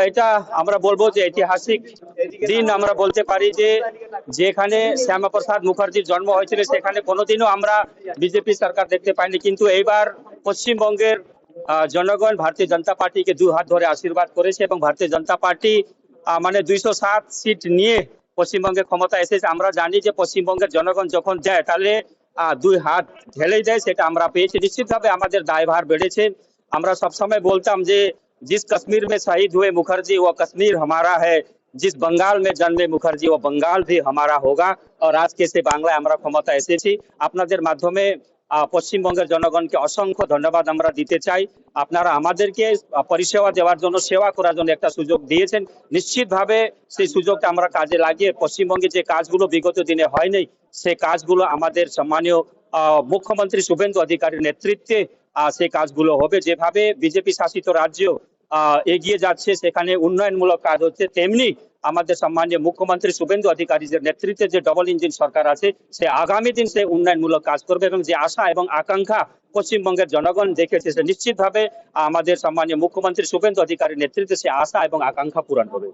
এটা আমরা বলবো যে ঐতিহাসিক দিন আমরা বলতে পারি, যে যেখানে শ্যামাপ্রসাদ মুখার্জির জন্ম হয়েছিল সেখানে কোনোদিনও আমরা বিজেপি সরকার দেখতে পাইনি, কিন্তু এইবার পশ্চিমবঙ্গের জনগণ ভারতীয় জনতা পার্টিকে দু হাত ধরে আশীর্বাদ করেছে এবং ভারতীয় জনতা পার্টি মানে 207 সিট নিয়ে পশ্চিমবঙ্গে ক্ষমতা এসেছে। আমরা জানি যে পশ্চিমবঙ্গের জনগণ যখন যায় তাহলে দুই হাত ঢেলেই দেয়, সেটা আমরা পেয়েছি। নিশ্চিতভাবে আমাদের দায়ভার বেড়েছে। আমরা সবসময় বলতাম যে जिस कश्मीर में शहीद हुए मुखर्जी वो कश्मीर हमारा है, जिस बंगाल में जन्मे मुखर्जी वो बंगाल भी हमारा होगा। और আজকে সে বাংলায় আমরা ক্ষমতা এসেছি। আপনাদের মাধ্যমে পশ্চিমবঙ্গের জনগণকে অসংখ্য ধন্যবাদ আমরা দিতে চাই। আপনারা আমাদেরকে পরিষেবা দেওয়ার জন্য, সেবা করার জন্য একটা সুযোগ দিয়েছেন। নিশ্চিতভাবে সেই সুযোগটা আমরা কাজে লাগিয়ে পশ্চিমবঙ্গে যে কাজগুলো বিগত দিনে হয়নি সেই কাজগুলো আমাদের সম্মানীয় মুখ্যমন্ত্রী শুভেন্দু অধিকারীর নেতৃত্বে সেই কাজগুলো হবে। যেভাবে বিজেপি শাসিত রাজ্য এগিয়ে যাচ্ছে, সেখানে উন্নয়নমূলক কাজ হচ্ছে, তেমনি আমাদের সম্মানীয় মুখ্যমন্ত্রী শুভেন্দু অধিকারীর নেতৃত্বে যে ডবল ইঞ্জিন সরকার আছে সে আগামী দিন সে উন্নয়নমূলক কাজ করবে এবং যে আশা এবং আকাঙ্ক্ষা পশ্চিমবঙ্গের জনগণ দেখেছে সে নিশ্চিতভাবে আমাদের সম্মানীয় মুখ্যমন্ত্রী শুভেন্দু অধিকারীর নেতৃত্বে সে আশা এবং আকাঙ্ক্ষা পূরণ হবে।